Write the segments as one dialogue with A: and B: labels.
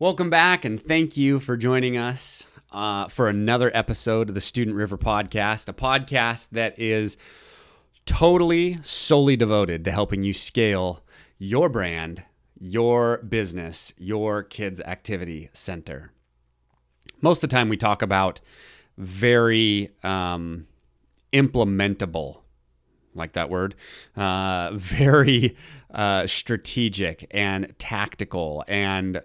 A: Welcome back, and thank you for joining us for another episode of the Student River Podcast, a podcast that is totally solely devoted to helping you scale your brand, your business, your kids' activity center. Most of the time we talk about very implementable, like that word, very strategic and tactical and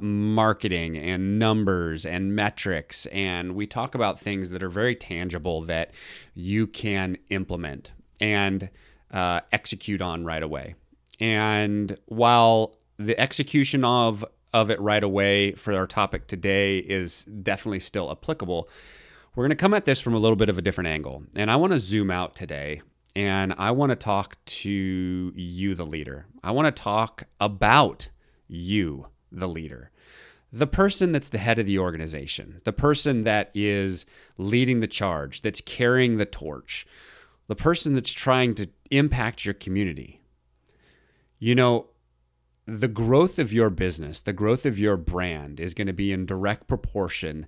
A: marketing and numbers and metrics. And we talk about things that are very tangible that you can implement and execute on right away. And while the execution of it right away for our topic today is definitely still applicable, we're going to come at this from a little bit of a different angle. And I want to zoom out today. And I want to talk to you, the leader. I want to talk about you, the leader. The person that's the head of the organization, the person that is leading the charge, that's carrying the torch, the person that's trying to impact your community. You know, the growth of your business, the growth of your brand is going to be in direct proportion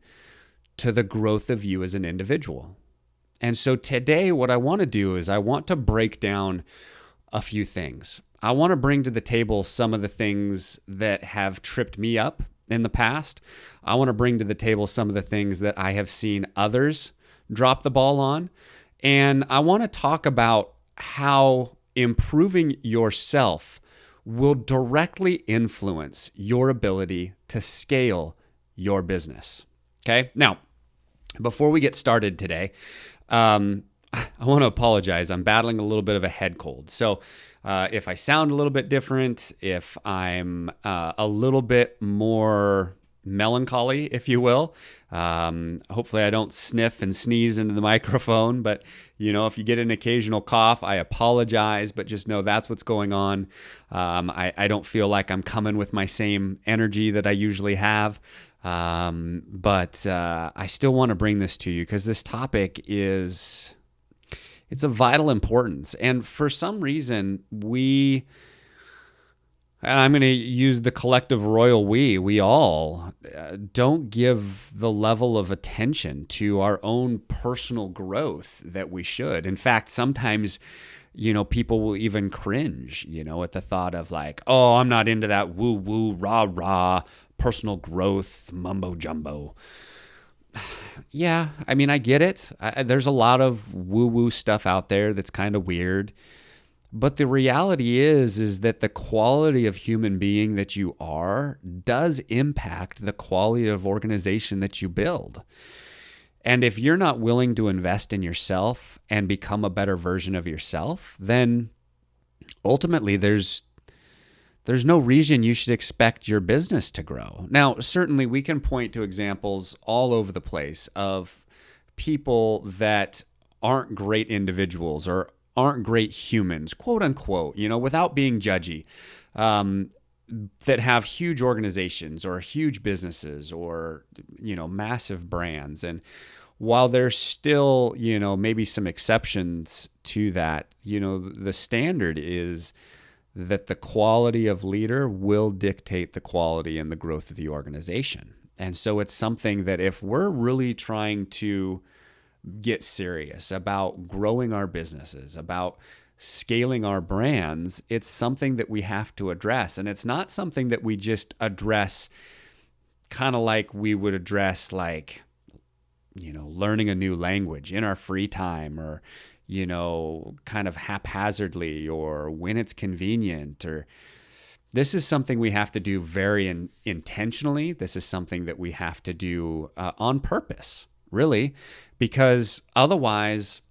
A: to the growth of you as an individual. And so today, what I want to do is I want to break down a few things. I want to bring to the table some of the things that have tripped me up in the past. I want to bring to the table some of the things that I have seen others drop the ball on. And I want to talk about how improving yourself will directly influence your ability to scale your business. Okay? Now, before we get started today, I want to apologize. I'm battling a little bit of a head cold. So if I sound a little bit different, if I'm a little bit more melancholy, if you will, hopefully I don't sniff and sneeze into the microphone. But, you know, if you get an occasional cough, I apologize. But just know that's what's going on. I don't feel like I'm coming with my same energy that I usually have. But I still want to bring this to you because this topic it's of vital importance. And for some reason, and I'm going to use the collective royal we all don't give the level of attention to our own personal growth that we should. In fact, sometimes, you know, people will even cringe, you know, at the thought of like, oh, I'm not into that woo-woo, rah-rah, personal growth, mumbo jumbo. Yeah, I mean, I get it. There's a lot of woo-woo stuff out there that's kind of weird. But the reality is that the quality of human being that you are does impact the quality of organization that you build. And if you're not willing to invest in yourself and become a better version of yourself, then ultimately there's no reason you should expect your business to grow. Now, certainly we can point to examples all over the place of people that aren't great individuals or aren't great humans, quote unquote, you know, without being judgy, that have huge organizations or huge businesses or, you know, massive brands. And while there's still, you know, maybe some exceptions to that, you know, the standard is that the quality of leader will dictate the quality and the growth of the organization. And so it's something that if we're really trying to get serious about growing our businesses, about scaling our brands, it's something that we have to address. And it's not something that we just address kind of like we would address, like, you know, learning a new language in our free time, or, you know, kind of haphazardly or when it's convenient. Or this is something we have to do very intentionally. This is something that we have to do on purpose, really, because otherwise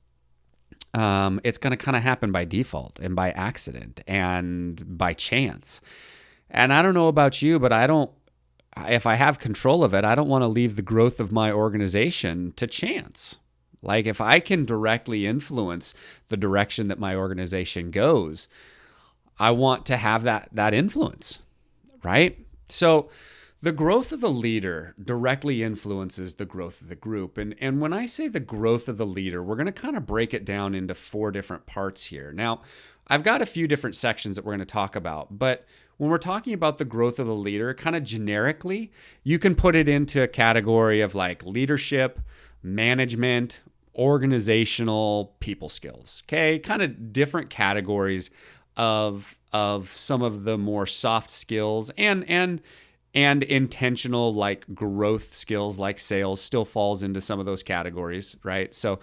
A: it's going to kind of happen by default and by accident and by chance. And I don't know about you, but if I have control of it, I don't want to leave the growth of my organization to chance. Like, if I can directly influence the direction that my organization goes, I want to have that influence, right? So the growth of the leader directly influences the growth of the group. And when I say the growth of the leader, we're going to kind of break it down into 4 different parts here. Now, I've got a few different sections that we're going to talk about, but when we're talking about the growth of the leader, kind of generically, you can put it into a category of like leadership, management, organizational, people skills. Okay, kind of different categories of some of the more soft skills and intentional like growth skills like sales still falls into some of those categories, right? So,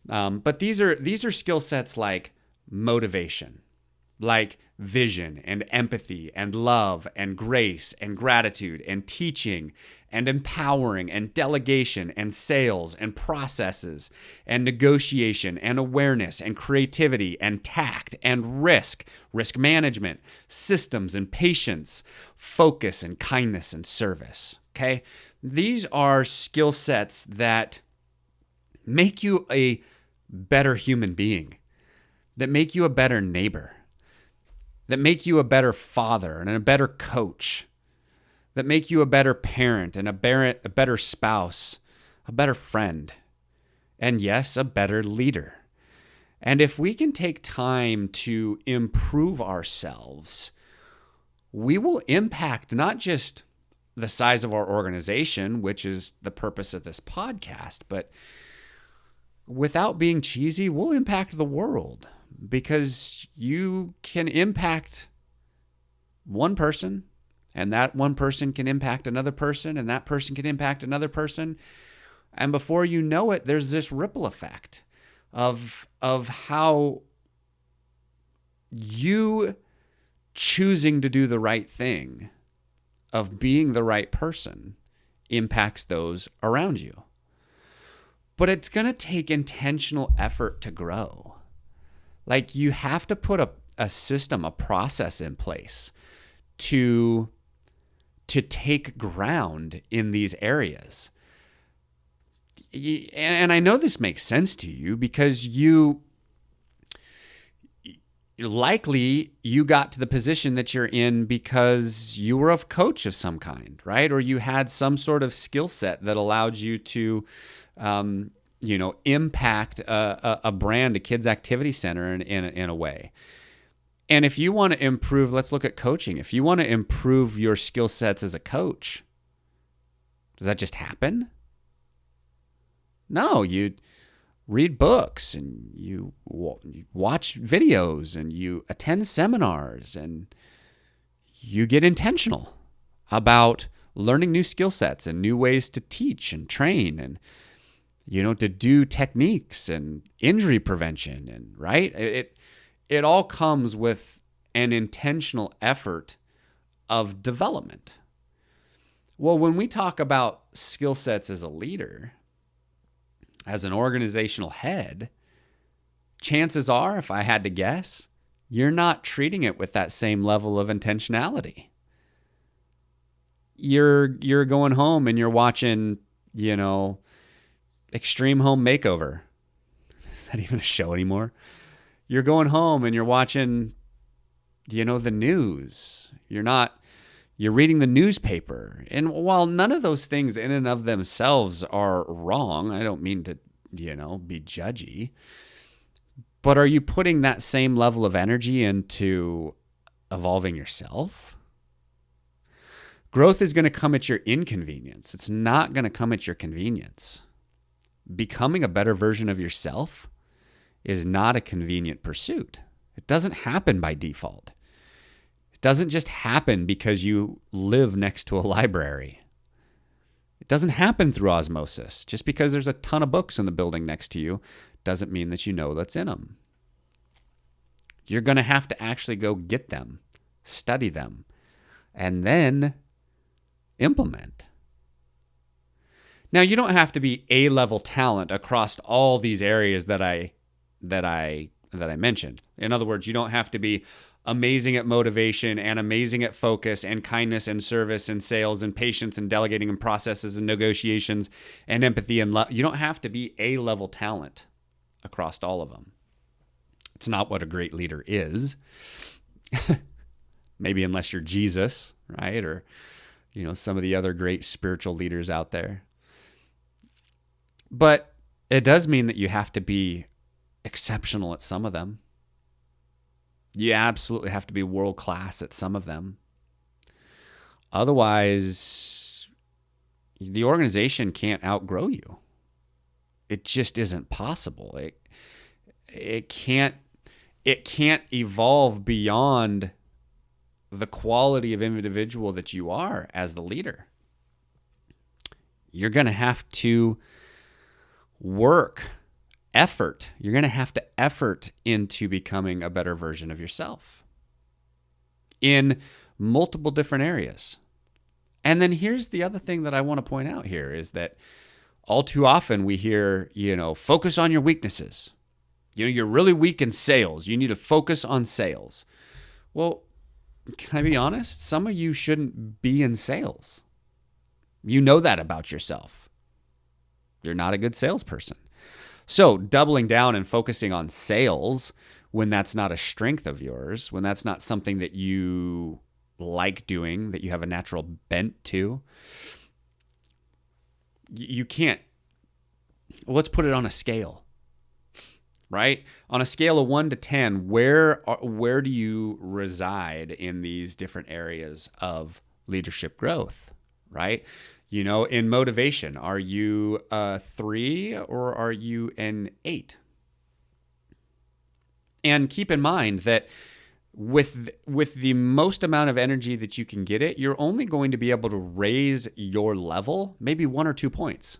A: but these are skill sets like motivation, like vision and empathy and love and grace and gratitude and teaching and empowering and delegation and sales and processes and negotiation and awareness and creativity and tact and risk management, systems and patience, focus and kindness and service. Okay? These are skill sets that make you a better human being, that make you a better neighbor, that make you a better father and a better coach, that make you a better parent and a better spouse, a better friend, and yes, a better leader. And if we can take time to improve ourselves, we will impact not just the size of our organization, which is the purpose of this podcast, but without being cheesy, we'll impact the world, because you can impact one person, and that one person can impact another person, and that person can impact another person. And before you know it, there's this ripple effect of how you choosing to do the right thing, of being the right person, impacts those around you. But it's going to take intentional effort to grow. Like, you have to put a system, a process in place to take ground in these areas. And I know this makes sense to you because you got to the position that you're in because you were a coach of some kind, right? Or you had some sort of skill set that allowed you to impact a brand, a kids activity center in a way. And if you want to improve, let's look at coaching. If you want to improve your skill sets as a coach, does that just happen? No, you read books and you watch videos and you attend seminars and you get intentional about learning new skill sets and new ways to teach and train and to do techniques and injury prevention, and right? It all comes with an intentional effort of development. Well, when we talk about skill sets as a leader, as an organizational head, chances are, if I had to guess, you're not treating it with that same level of intentionality. You're going home and you're watching, Extreme Home Makeover. Is that even a show anymore? You're going home and you're watching, the news. You're reading the newspaper. And while none of those things in and of themselves are wrong, I don't mean to, be judgy, but are you putting that same level of energy into evolving yourself? Growth is going to come at your inconvenience. It's not going to come at your convenience. Becoming a better version of yourself is not a convenient pursuit. It doesn't happen by default. It doesn't just happen because you live next to a library. It doesn't happen through osmosis. Just because there's a ton of books in the building next to you doesn't mean that you know what's in them. You're going to have to actually go get them, study them, and then implement. Now, you don't have to be A-level talent across all these areas that I mentioned. In other words, you don't have to be amazing at motivation and amazing at focus and kindness and service and sales and patience and delegating and processes and negotiations and empathy and love. You don't have to be A-level talent across all of them. It's not what a great leader is. Maybe unless you're Jesus, right? Or, some of the other great spiritual leaders out there. But it does mean that you have to be exceptional at some of them. You absolutely have to be world class at some of them. Otherwise, the organization can't outgrow you. It just isn't possible. It can't evolve beyond the quality of individual that you are as the leader. You're going to have to work, effort. You're going to have to effort into becoming a better version of yourself in multiple different areas. And then here's the other thing that I want to point out here is that all too often we hear, focus on your weaknesses. You're really weak in sales. You need to focus on sales. Well, can I be honest? Some of you shouldn't be in sales. You know that about yourself. You're not a good salesperson. So doubling down and focusing on sales when that's not a strength of yours, when that's not something that you like doing, that you have a natural bent to, you can't. Let's put it on a scale, right? On a scale of 1 to 10, where do you reside in these different areas of leadership growth, right? In motivation, are you a 3 or are you an 8? And keep in mind that with the most amount of energy that you can get it, you're only going to be able to raise your level maybe 1 or 2 points.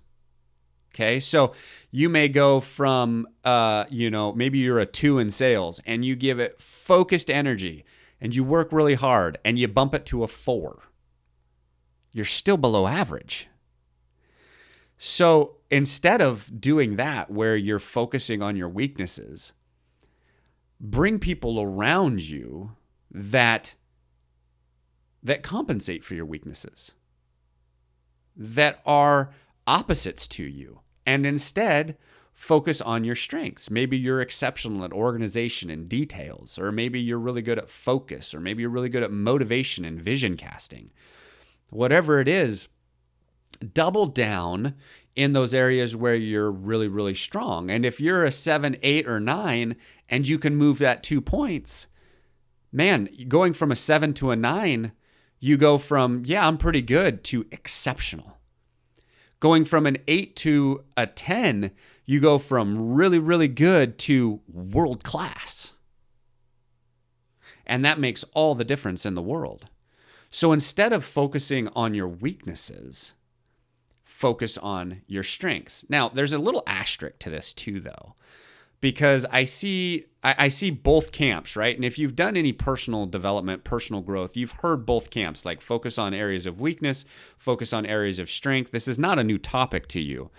A: Okay, so you may go from, maybe you're a 2 in sales and you give it focused energy and you work really hard and you bump it to a 4. You're still below average. So instead of doing that where you're focusing on your weaknesses, bring people around you that compensate for your weaknesses, that are opposites to you, and instead focus on your strengths. Maybe you're exceptional at organization and details, or maybe you're really good at focus, or maybe you're really good at motivation and vision casting. Whatever it is, double down in those areas where you're really, really strong. And if you're a 7, 8, or 9, and you can move that 2 points, man, going from a 7 to a 9, you go from, I'm pretty good to exceptional. Going from an 8 to a 10, you go from really, really good to world class. And that makes all the difference in the world. So instead of focusing on your weaknesses, focus on your strengths. Now, there's a little asterisk to this too, though, because I see both camps, right? And if you've done any personal development, personal growth, you've heard both camps, like focus on areas of weakness, focus on areas of strength. This is not a new topic to you.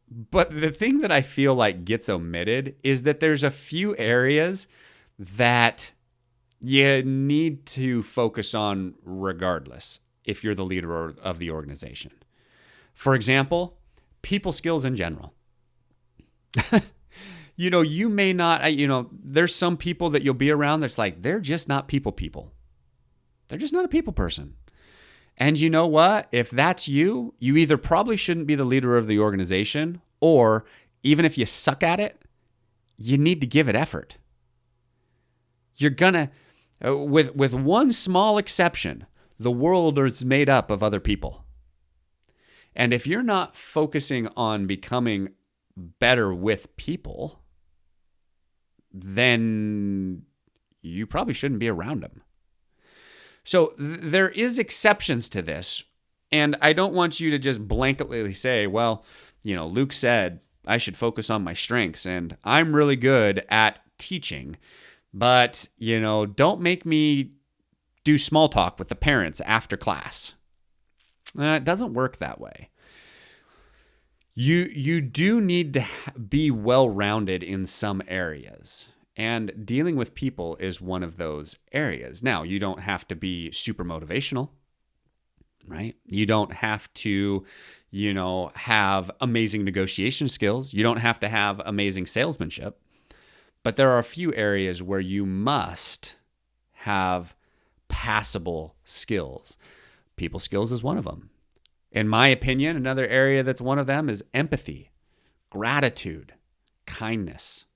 A: But the thing that I feel like gets omitted is that there's a few areas that you need to focus on regardless if you're the leader of the organization. For example, people skills in general. You may not, there's some people that you'll be around that's like, they're just not people. They're just not a people person. And you know what? If that's you either probably shouldn't be the leader of the organization, or even if you suck at it, you need to give it effort. You're gonna, with one small exception, the world is made up of other people. And if you're not focusing on becoming better with people, then you probably shouldn't be around them. So there is exceptions to this. And I don't want you to just blanketly say, well, Luke said I should focus on my strengths and I'm really good at teaching, but, don't make me do small talk with the parents after class. It doesn't work that way. You do need to be well-rounded in some areas, and dealing with people is one of those areas. Now, you don't have to be super motivational, right? You don't have to, have amazing negotiation skills. You don't have to have amazing salesmanship, but there are a few areas where you must have passable skills. People skills is one of them. In my opinion, another area that's one of them is empathy, gratitude, kindness.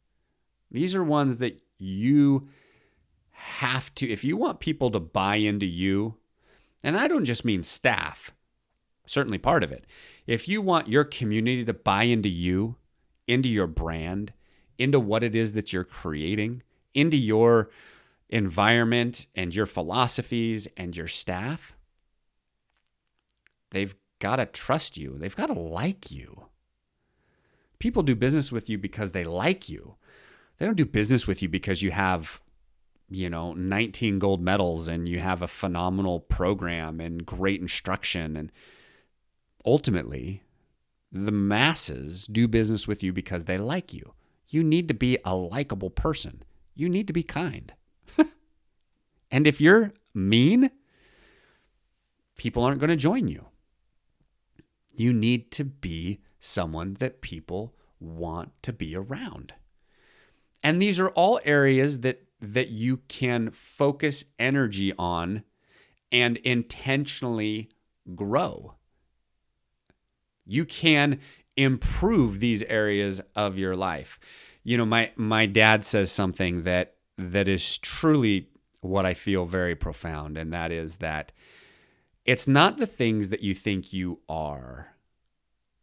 A: These are ones that you have to, if you want people to buy into you And I don't just mean staff, certainly part of it. If you want your community to buy into you, into your brand, into what it is that you're creating, into your environment and your philosophies and your staff, they've got to trust you. They've got to like you. People do business with you because they like you. They don't do business with you because you have, 19 gold medals and you have a phenomenal program and great instruction. And ultimately, the masses do business with you because they like you. You need to be a likable person. You need to be kind. And if you're mean, people aren't going to join you. You need to be someone that people want to be around. And these are all areas that you can focus energy on and intentionally grow. You can improve these areas of your life. My dad says something that is truly what I feel very profound, and that is that it's not the things that you think you are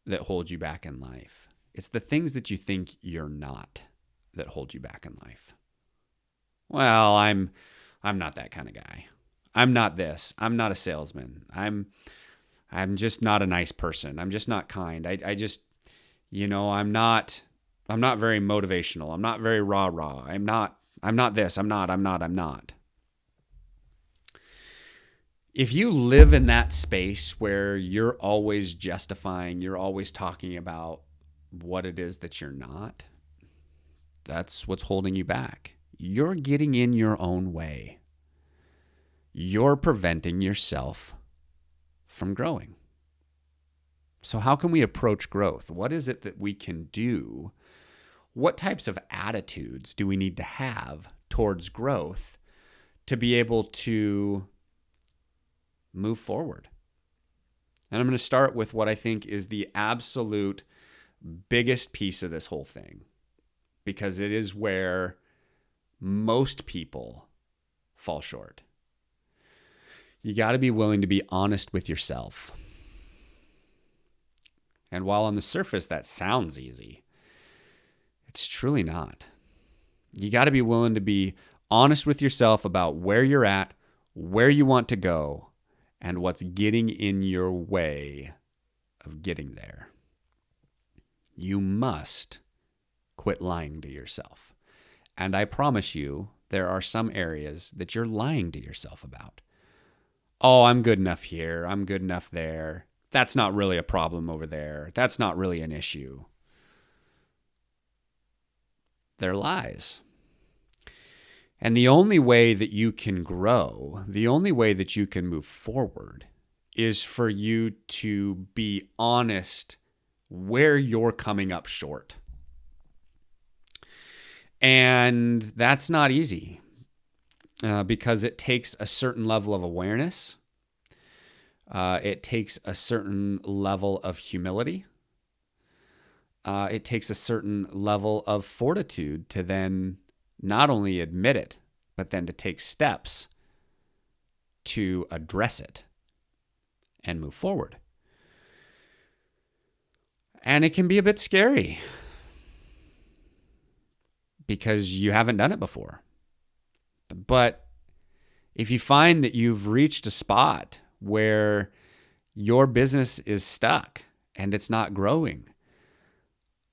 A: that hold you back in life. It's the things that you think you're not that hold you back in life. Well, I'm not that kind of guy. I'm not this. I'm not a salesman. I'm just not a nice person. I'm just not kind. I just, I'm not very motivational. I'm not very rah-rah. I'm not this. I'm not. If you live in that space where you're always justifying, you're always talking about what it is that you're not, that's what's holding you back. You're getting in your own way. You're preventing yourself from growing. So how can we approach growth? What is it that we can do? What types of attitudes do we need to have towards growth to be able to move forward? And I'm going to start with what I think is the absolute biggest piece of this whole thing, because it is where most people fall short. You got to be willing to be honest with yourself. And while on the surface that sounds easy, it's truly not. You got to be willing to be honest with yourself about where you're at, where you want to go, and what's getting in your way of getting there. You must quit lying to yourself. And I promise you, there are some areas that you're lying to yourself about. Oh, I'm good enough here. I'm good enough there. That's not really a problem over there. That's not really an issue. They're lies. And the only way that you can grow, the only way that you can move forward is for you to be honest where you're coming up short. And that's not easy because it takes a certain level of awareness. It takes a certain level of humility. It takes a certain level of fortitude to then not only admit it, but then to take steps to address it and move forward. And it can be a bit scary because you haven't done it before. But if you find that you've reached a spot where your business is stuck and it's not growing,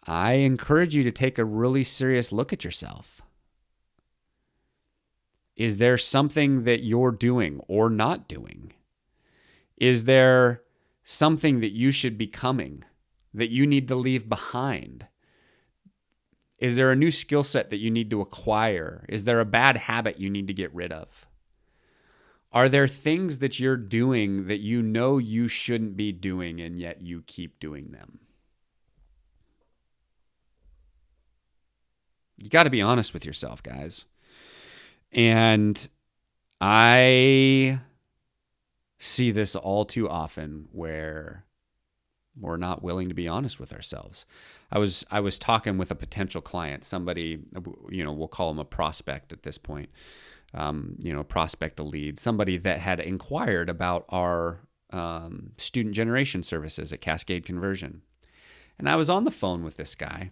A: I encourage you to take a really serious look at yourself. Is there something that you're doing or not doing? Is there something that you should be becoming that you need to leave behind? Is there a new skill set that you need to acquire? Is there a bad habit you need to get rid of? Are there things that you're doing that you know you shouldn't be doing and yet you keep doing them? You got to be honest with yourself, guys. And I see this all too often where we're not willing to be honest with ourselves. I was talking with a potential client, somebody, we'll call them a prospect at this point, prospect, a lead, somebody that had inquired about our student generation services at Cascade Conversion. And I was on the phone with this guy.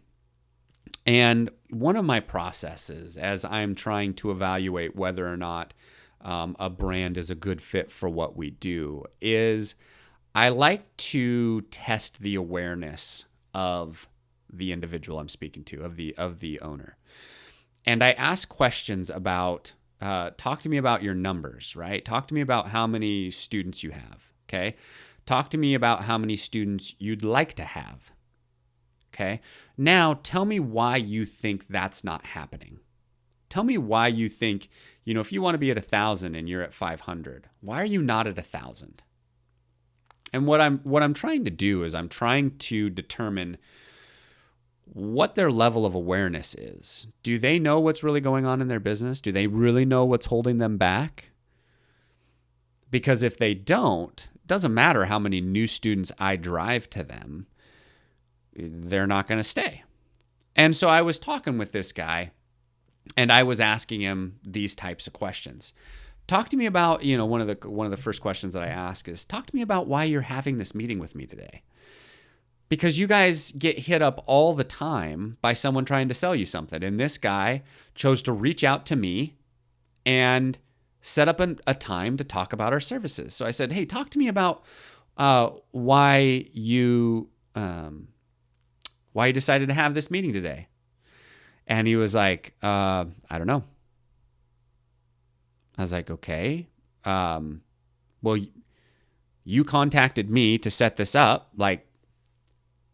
A: And one of my processes as I'm trying to evaluate whether or not a brand is a good fit for what we do is I like to test the awareness of the individual I'm speaking to, of the owner. And I ask questions about, talk to me about your numbers, right? Talk to me about how many students you have, okay? Talk to me about how many students you'd like to have, okay? Now, tell me why you think that's not happening. Tell me why you think, if you want to be at 1,000 and you're at 500, why are you not at 1,000? And what I'm trying to do is I'm trying to determine what their level of awareness is. Do they know what's really going on in their business? Do they really know what's holding them back? Because if they don't, it doesn't matter how many new students I drive to them, they're not going to stay. And so I was talking with this guy and I was asking him these types of questions. Talk to me about, one of the first questions that I ask is, talk to me about why you're having this meeting with me today. Because you guys get hit up all the time by someone trying to sell you something. And this guy chose to reach out to me and set up a time to talk about our services. So I said, hey, talk to me about why you decided to have this meeting today. And he was like, I don't know. I was like, okay. Well, you contacted me to set this up. Like,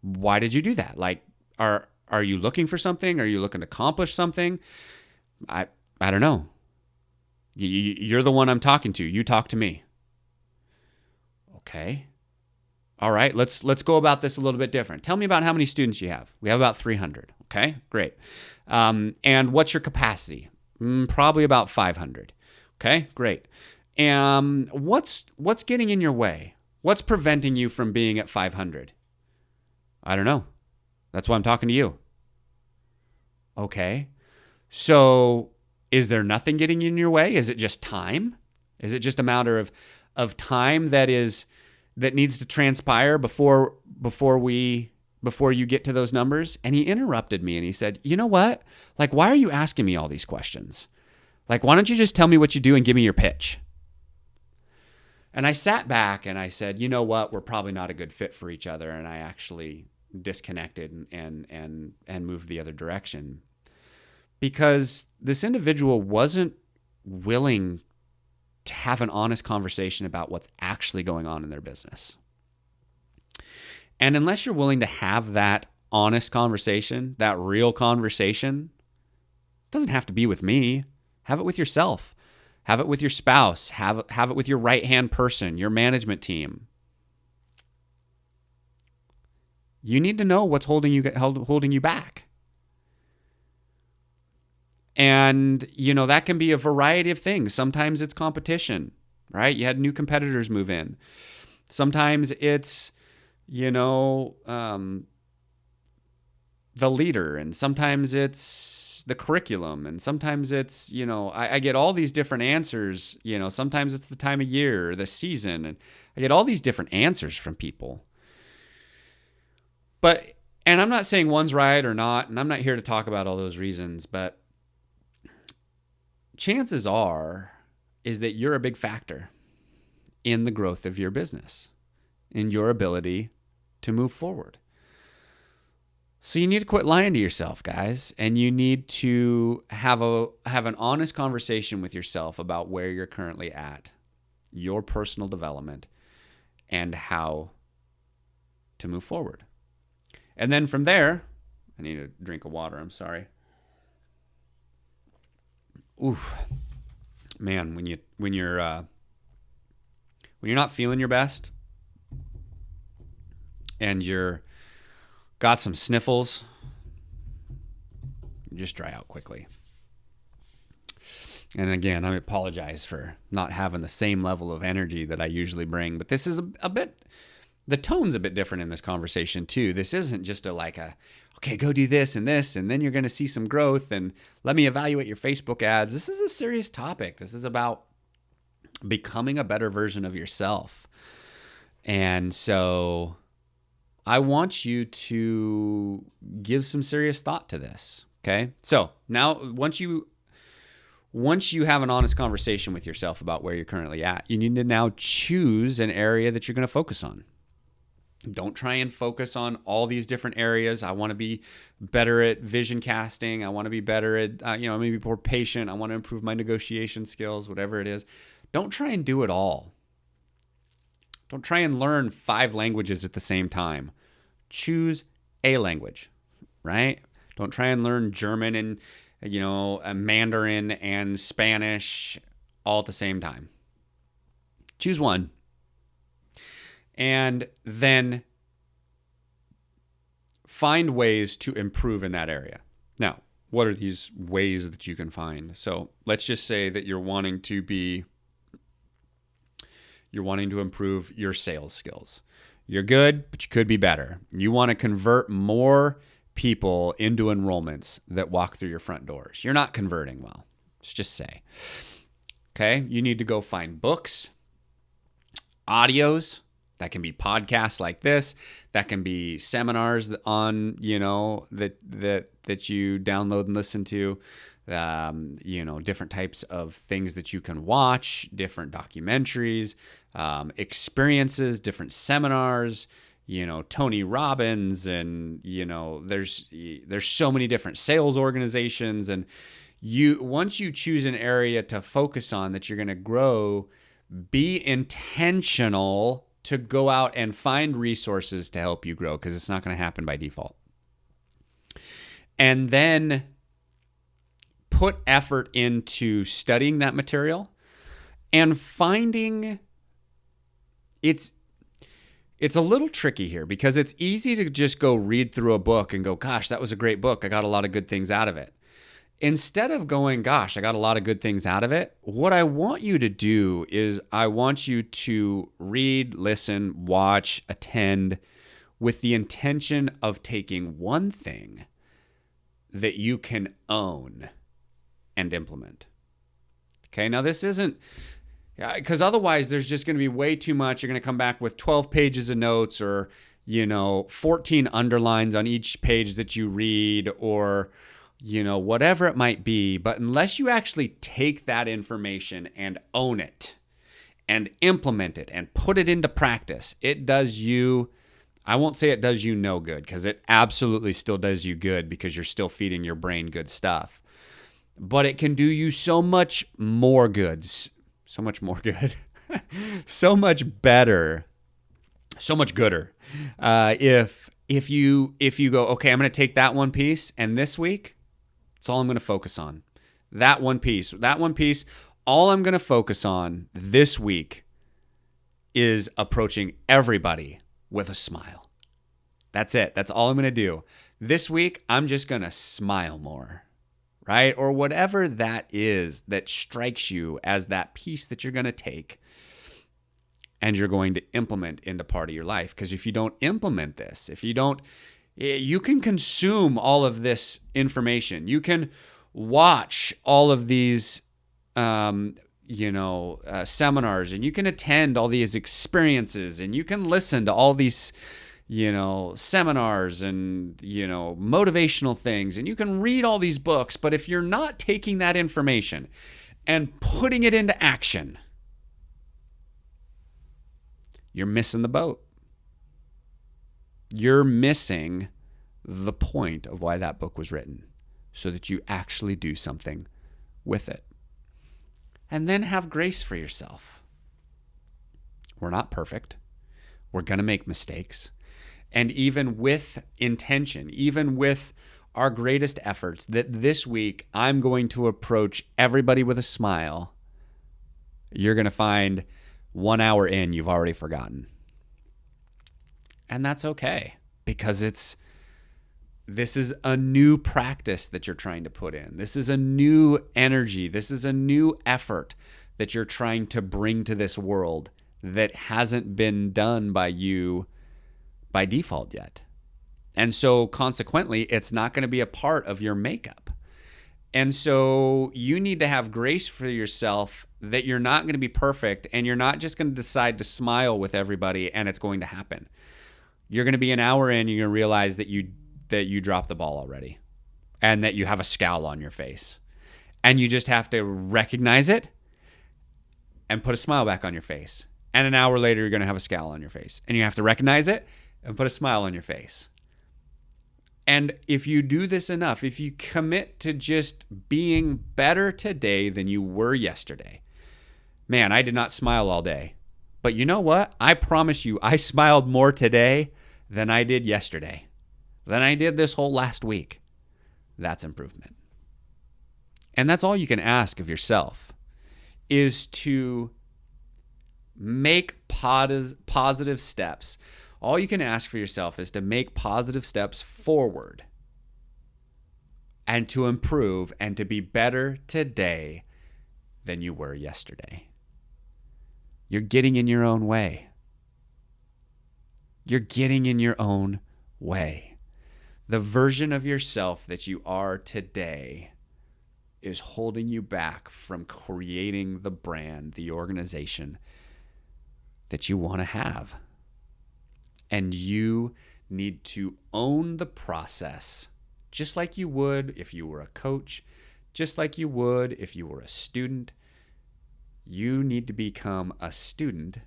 A: why did you do that? Like, are you looking for something? Are you looking to accomplish something? I don't know. You're the one I'm talking to. You talk to me. Okay. All right. Let's go about this a little bit different. Tell me about how many students you have. We have about 300. Okay, great. And what's your capacity? Probably about 500. Okay, great. What's getting in your way? What's preventing you from being at 500? I don't know. That's why I'm talking to you. Okay. So is there nothing getting in your way? Is it just time? Is it just a matter of time that needs to transpire before you get to those numbers? And he interrupted me and he said, you know what? Like, why are you asking me all these questions? Like, why don't you just tell me what you do and give me your pitch? And I sat back and I said, you know what? We're probably not a good fit for each other. And I actually disconnected and moved the other direction because this individual wasn't willing to have an honest conversation about what's actually going on in their business. And unless you're willing to have that honest conversation, that real conversation, it doesn't have to be with me. Have it with yourself. Have it with your spouse. Have it with your right-hand person, your management team. You need to know what's holding you back. And, that can be a variety of things. Sometimes it's competition, right? You had new competitors move in. Sometimes it's, the leader, and sometimes it's the curriculum, and sometimes it's, I get all these different answers. Sometimes it's the time of year or the season, and I get all these different answers from people. And I'm not saying one's right or not, and I'm not here to talk about all those reasons, but chances are is that you're a big factor in the growth of your business, in your ability to move forward. So you need to quit lying to yourself, guys, and you need to have an honest conversation with yourself about where you're currently at, your personal development, and how to move forward. And then from there, I need a drink of water. I'm sorry. Oof, man, when you're not feeling your best, and you're got some sniffles, you just dry out quickly. And again, I apologize for not having the same level of energy that I usually bring, but this is a bit the tone's a bit different in this conversation too. This isn't just okay, go do this, and then you're going to see some growth, and let me evaluate your Facebook ads. This is a serious topic. This is about becoming a better version of yourself. And so I want you to give some serious thought to this. Okay. So now once you have an honest conversation with yourself about where you're currently at, you need to now choose an area that you're going to focus on. Don't try and focus on all these different areas. I want to be better at vision casting. I want to be better at, maybe more patient. I want to improve my negotiation skills, whatever it is. Don't try and do it all. Don't try and learn 5 languages at the same time. Choose a language, right? Don't try and learn German and, Mandarin and Spanish all at the same time. Choose one. And then find ways to improve in that area. Now, what are these ways that you can find? So let's just say that you're wanting to improve your sales skills. You're good, but you could be better. You want to convert more people into enrollments that walk through your front doors. You're not converting well. Let's just say. Okay, you need to go find books, audios. That can be podcasts like this. That can be seminars on, that you download and listen to. Different types of things that you can watch, different documentaries, experiences, different seminars, Tony Robbins, and, there's so many different sales organizations. And once you choose an area to focus on that you're going to grow, be intentional to go out and find resources to help you grow, because it's not going to happen by default. And then put effort into studying that material and finding it's a little tricky here, because it's easy to just go read through a book and go, gosh, that was a great book. I got a lot of good things out of it. Instead of going, gosh, I got a lot of good things out of it, what I want you to do is I want you to read, listen, watch, attend with the intention of taking one thing that you can own and implement. Okay, now this isn't, because otherwise there's just going to be way too much. You're going to come back with 12 pages of notes, or, 14 underlines on each page that you read, or, whatever it might be. But unless you actually take that information and own it and implement it and put it into practice, it does you, I won't say it does you no good, because it absolutely still does you good, because you're still feeding your brain good stuff. But it can do you so much more good, so much more good, so much better, so much gooder. If you go, okay, I'm going to take that one piece, and this week, that's all I'm going to focus on. That one piece, all I'm going to focus on this week is approaching everybody with a smile. That's it. That's all I'm going to do. This week, I'm just going to smile more, right? Or whatever that is that strikes you as that piece that you're going to take and you're going to implement into part of your life. Because if you don't implement this, you can consume all of this information. You can watch all of these, seminars, and you can attend all these experiences, and you can listen to all these, seminars and, motivational things, and you can read all these books. But if you're not taking that information and putting it into action, you're missing the boat. You're missing the point of why that book was written, so that you actually do something with it. And then have grace for yourself. We're not perfect. We're going to make mistakes. And even with intention, even with our greatest efforts, that this week I'm going to approach everybody with a smile, you're going to find 1 hour in, you've already forgotten. And that's okay, because this is a new practice that you're trying to put in. This is a new energy. This is a new effort that you're trying to bring to this world that hasn't been done by you by default yet. And so consequently, it's not going to be a part of your makeup. And so you need to have grace for yourself that you're not going to be perfect, and you're not just going to decide to smile with everybody and it's going to happen. You're going to be an hour in, you're going to realize that you dropped the ball already and that you have a scowl on your face. And you just have to recognize it and put a smile back on your face. And an hour later, you're going to have a scowl on your face. And you have to recognize it and put a smile on your face. And if you do this enough, if you commit to just being better today than you were yesterday, man, I did not smile all day. But you know what? I promise you, I smiled more today than I did yesterday, than I did this whole last week. That's improvement. And that's all you can ask of yourself, is to make positive steps. All you can ask for yourself is to make positive steps forward and to improve and to be better today than you were yesterday. You're getting in your own way. You're getting in your own way. The version of yourself that you are today is holding you back from creating the brand, the organization that you want to have. And you need to own the process, just like you would if you were a coach, just like you would if you were a student. You need to become a student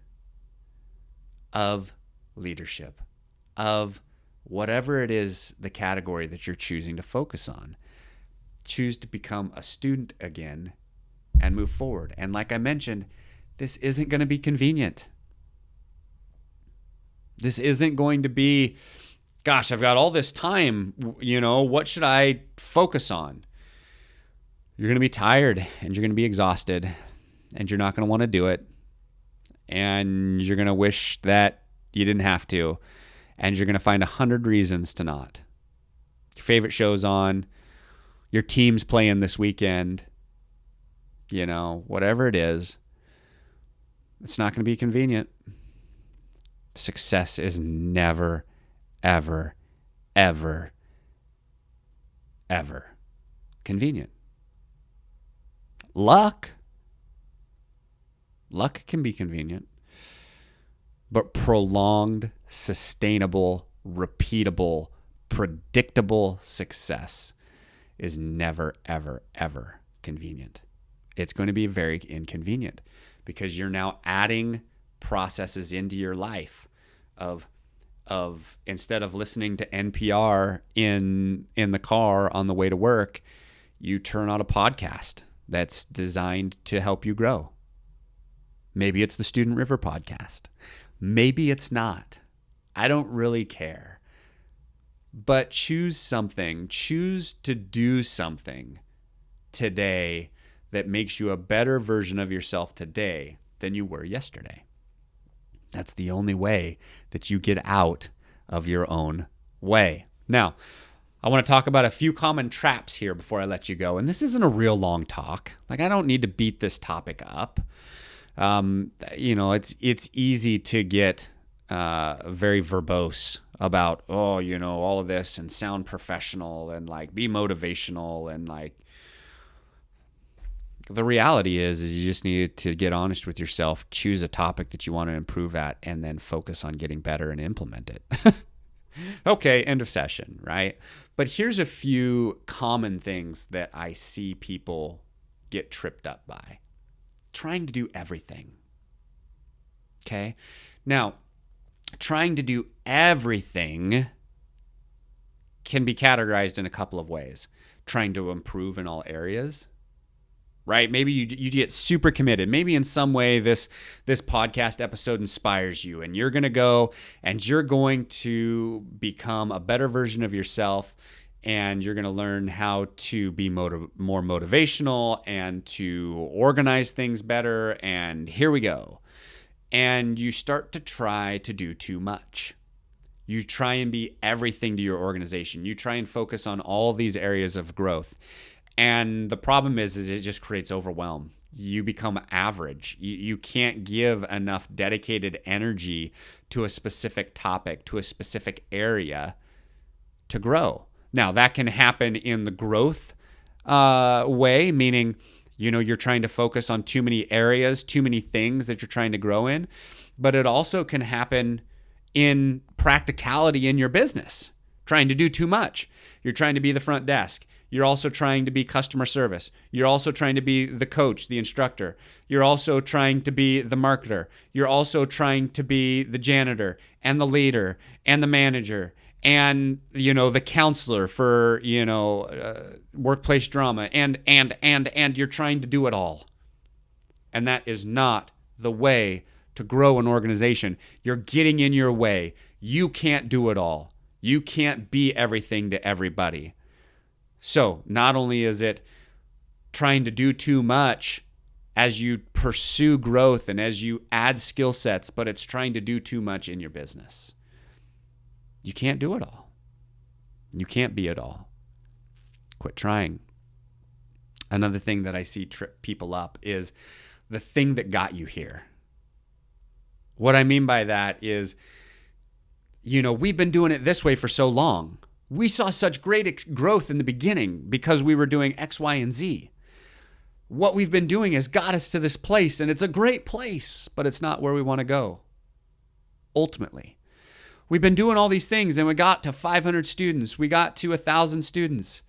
A: of leadership, of whatever it is, the category that you're choosing to focus on. Choose to become a student again and move forward. And like I mentioned, this isn't going to be convenient. This isn't going to be, gosh, I've got all this time, what should I focus on? You're going to be tired and you're going to be exhausted and you're not going to want to do it. And you're going to wish that you didn't have to. And you're going to find 100 reasons to not. Your favorite show's on. Your team's playing this weekend. Whatever it is, it's not going to be convenient. Success is never, ever, ever, ever convenient. Luck can be convenient, but prolonged, sustainable, repeatable, predictable success is never, ever, ever convenient. It's going to be very inconvenient because you're now adding processes into your life of instead of listening to NPR in the car on the way to work, you turn on a podcast that's designed to help you grow. Maybe it's the Student River podcast. Maybe it's not. I don't really care. But choose something. Choose to do something today that makes you a better version of yourself today than you were yesterday. That's the only way that you get out of your own way. Now, I want to talk about a few common traps here before I let you go. And this isn't a real long talk. Like, I don't need to beat this topic up. It's easy to get very verbose about, all of this and sound professional and be motivational and the reality is you just need to get honest with yourself, choose a topic that you want to improve at, and then focus on getting better and implement it. Okay, end of session, right? But here's a few common things that I see people get tripped up by. Trying to do everything. Okay? Now, trying to do everything can be categorized in a couple of ways. Trying to improve in all areas, right? Maybe you get super committed. Maybe in some way this podcast episode inspires you and you're going to go and you're going to become a better version of yourself and you're going to learn how to be more motivational and to organize things better, and here we go. And you start to try to do too much. You try and be everything to your organization. You try and focus on all these areas of growth. And the problem is it just creates overwhelm. you become average. You can't give enough dedicated energy to a specific topic, to a specific area to grow. Now, that can happen in the growth way, meaning, you're trying to focus on too many areas, too many things that you're trying to grow in. But it also can happen in practicality in your business, trying to do too much. You're trying to be the front desk. You're also trying to be customer service. You're also trying to be the coach, the instructor. You're also trying to be the marketer. You're also trying to be the janitor and the leader and the manager and, the counselor for, workplace drama and you're trying to do it all. And that is not the way to grow an organization. You're getting in your way. You can't do it all. You can't be everything to everybody. So not only is it trying to do too much as you pursue growth and as you add skill sets, but it's trying to do too much in your business. You can't do it all. You can't be it all. Quit trying. Another thing that I see trip people up is the thing that got you here. What I mean by that is, we've been doing it this way for so long. We saw such great growth in the beginning because we were doing X, Y, and Z. What we've been doing has got us to this place, and it's a great place, but it's not where we want to go. Ultimately, we've been doing all these things, and we got to 500 students. We got to 1,000 students,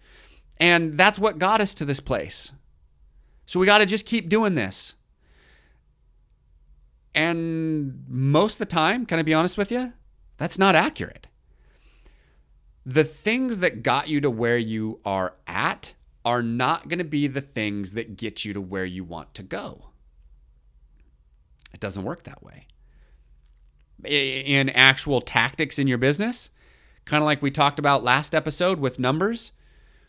A: and that's what got us to this place. So we got to just keep doing this. And most of the time, can I be honest with you? That's not accurate. The things that got you to where you are at are not going to be the things that get you to where you want to go. It doesn't work that way. In actual tactics in your business, kind of like we talked about last episode with numbers,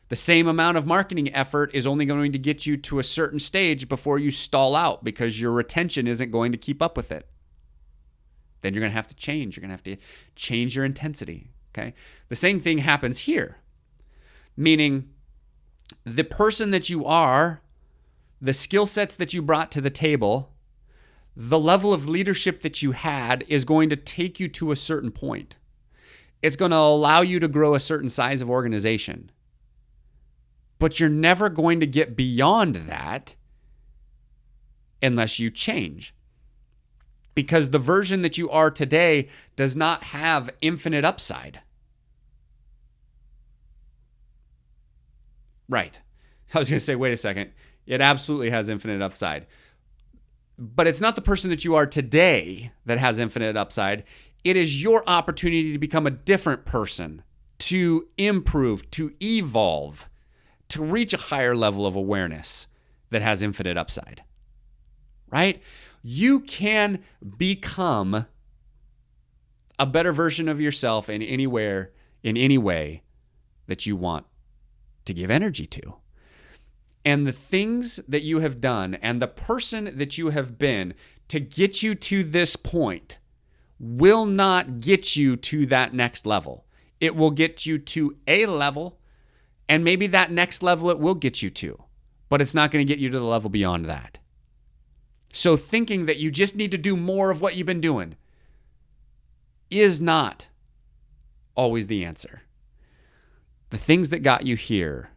A: the same amount of marketing effort is only going to get you to a certain stage before you stall out because your retention isn't going to keep up with it. Then you're going to have to change. You're going to have to change your intensity. Okay. The same thing happens here, meaning the person that you are, the skill sets that you brought to the table, the level of leadership that you had is going to take you to a certain point. It's going to allow you to grow a certain size of organization, but you're never going to get beyond that unless you change. Because the version that you are today does not have infinite upside. Right. I was going to say, wait a second. It absolutely has infinite upside. But it's not the person that you are today that has infinite upside. It is your opportunity to become a different person, to improve, to evolve, to reach a higher level of awareness that has infinite upside. Right? You can become a better version of yourself in anywhere, in any way that you want to give energy to. And the things that you have done and the person that you have been to get you to this point will not get you to that next level. It will get you to a level, and maybe that next level it will get you to, but it's not going to get you to the level beyond that. So thinking that you just need to do more of what you've been doing is not always the answer. The things that got you here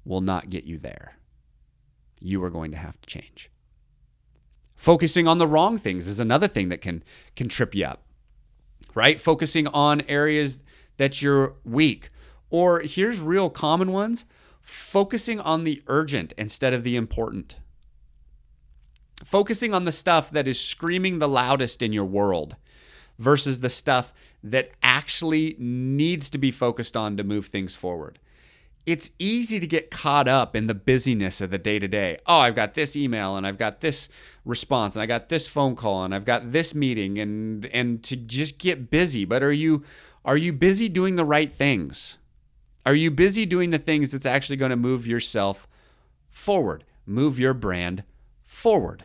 A: will not get you there. You are going to have to change. Focusing on the wrong things is another thing that can trip you up, right? Focusing on areas that you're weak. Or here's real common ones, focusing on the urgent instead of the important. Focusing on the stuff that is screaming the loudest in your world versus the stuff that actually needs to be focused on to move things forward. It's easy to get caught up in the busyness of the day-to-day. Oh, I've got this email and I've got this response and I got this phone call and I've got this meeting and to just get busy. But are you busy doing the right things? Are you busy doing the things that's actually going to move yourself forward, move your brand forward?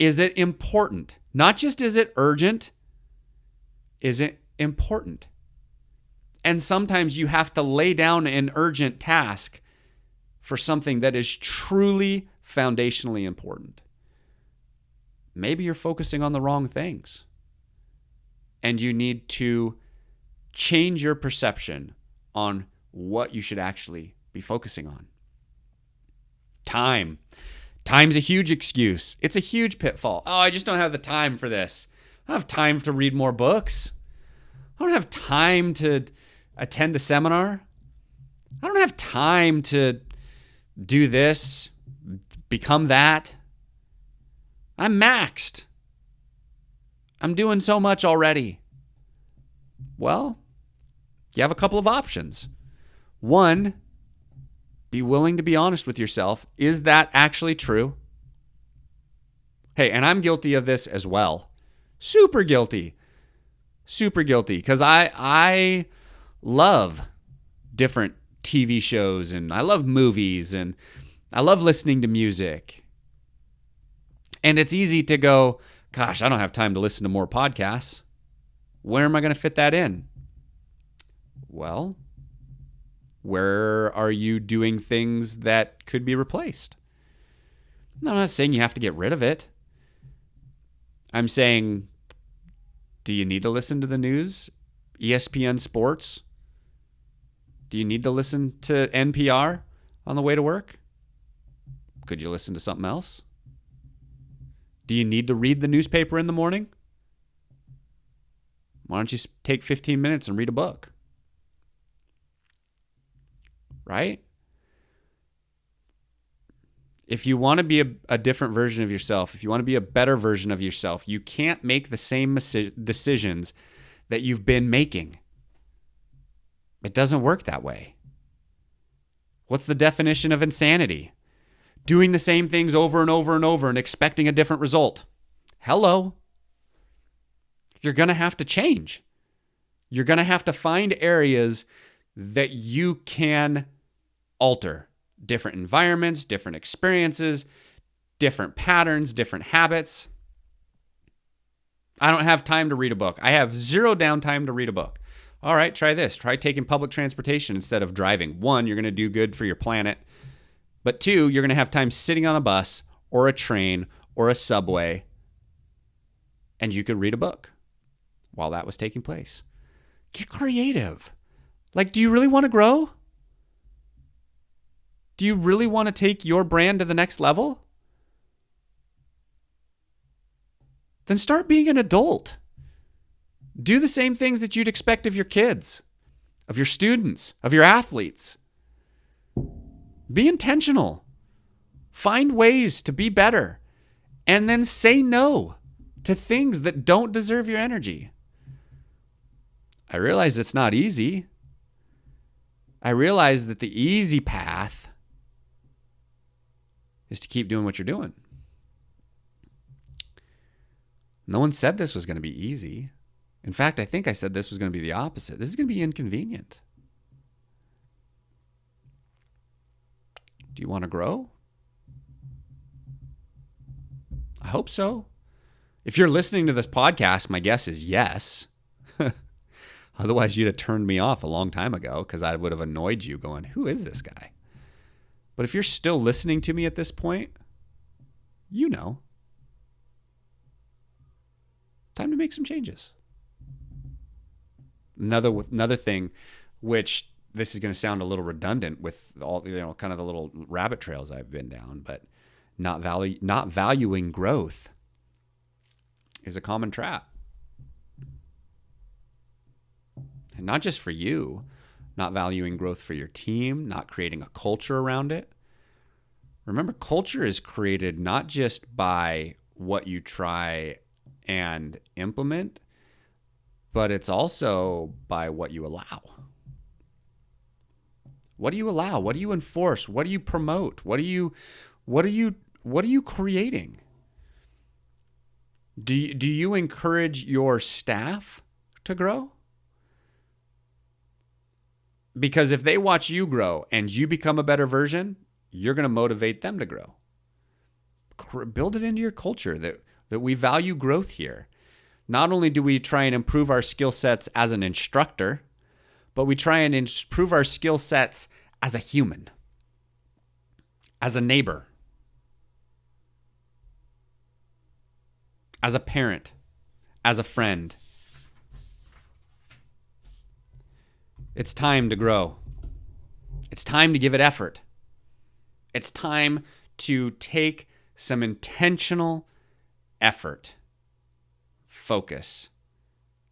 A: Is it important? Not just is it urgent, is it important? And sometimes you have to lay down an urgent task for something that is truly foundationally important. Maybe you're focusing on the wrong things, and you need to change your perception on what you should actually be focusing on. Time. Time's a huge excuse. It's a huge pitfall. Oh, I just don't have the time for this. I don't have time to read more books. I don't have time to attend a seminar. I don't have time to do this, become that. I'm maxed. I'm doing so much already. Well, you have a couple of options. One, be willing to be honest with yourself. Is that actually true? Hey, and I'm guilty of this as well. Super guilty. Because I love different TV shows, and I love movies, and I love listening to music. And it's easy to go, gosh, I don't have time to listen to more podcasts. Where am I going to fit that in? Well, where are you doing things that could be replaced? No, I'm not saying you have to get rid of it. I'm saying, do you need to listen to the news? ESPN Sports? Do you need to listen to NPR on the way to work? Could you listen to something else? Do you need to read the newspaper in the morning? Why don't you take 15 minutes and read a book? Right? If you want to be a different version of yourself, if you want to be a better version of yourself, you can't make the same decisions that you've been making. It doesn't work that way. What's the definition of insanity? Doing the same things over and over and over and expecting a different result. Hello. You're going to have to change. You're going to have to find areas that you can alter. Different environments, different experiences, different patterns, different habits. I don't have time to read a book. I have zero downtime to read a book. All right, try this. Try taking public transportation instead of driving. One, you're going to do good for your planet. But two, you're going to have time sitting on a bus or a train or a subway, and you could read a book while that was taking place. Get creative. Like, do you really want to grow? Do you really want to take your brand to the next level? Then start being an adult. Do the same things that you'd expect of your kids, of your students, of your athletes. Be intentional. Find ways to be better. And then say no to things that don't deserve your energy. I realize it's not easy. I realize that the easy path is to keep doing what you're doing. No one said this was going to be easy. In fact, I think I said this was going to be the opposite. This is going to be inconvenient. Do you want to grow? I hope so. If you're listening to this podcast, my guess is yes. Otherwise, you'd have turned me off a long time ago because I would have annoyed you going, who is this guy? But if you're still listening to me at this point, you know. Time to make some changes. Another thing, which this is going to sound a little redundant with all, kind of the little rabbit trails I've been down, but not valuing growth is a common trap. And not just for you, not valuing growth for your team, not creating a culture around it. Remember, culture is created not just by what you try and implement, but it's also by what you allow. What do you allow? What do you enforce? What do you promote? What are you creating? Do you encourage your staff to grow? Because if they watch you grow and you become a better version, you're going to motivate them to grow. Build it into your culture that we value growth here. Not only do we try and improve our skill sets as an instructor, but we try and improve our skill sets as a human. as a neighbor, as a parent, as a friend. It's time to grow. It's time to give it effort. It's time to take some intentional effort, focus,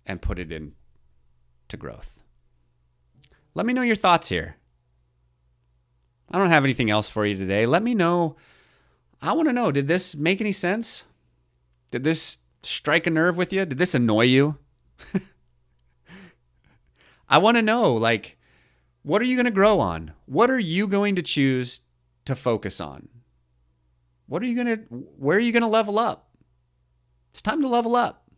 A: and put it into growth. Let me know your thoughts here. I don't have anything else for you today. Let me know. I want to know, did this make any sense? Did this strike a nerve with you? Did this annoy you? I want to know, like, what are you going to grow on? What are you going to choose to focus on? Where are you going to level up? It's time to level up.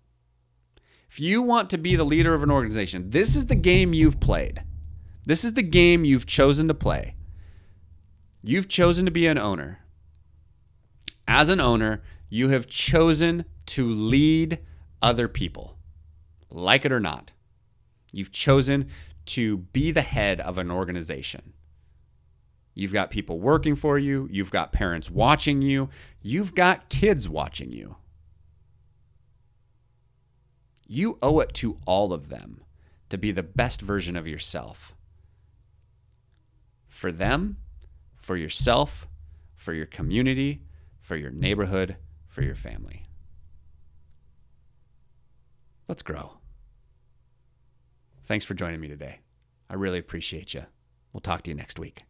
A: If you want to be the leader of an organization, this is the game you've played. This is the game you've chosen to play. You've chosen to be an owner. As an owner, you have chosen to lead other people, like it or not. You've chosen to be the head of an organization. You've got people working for you. You've got parents watching you. You've got kids watching you. You owe it to all of them to be the best version of yourself. For them, for yourself, for your community, for your neighborhood, for your family. Let's grow. Thanks for joining me today. I really appreciate you. We'll talk to you next week.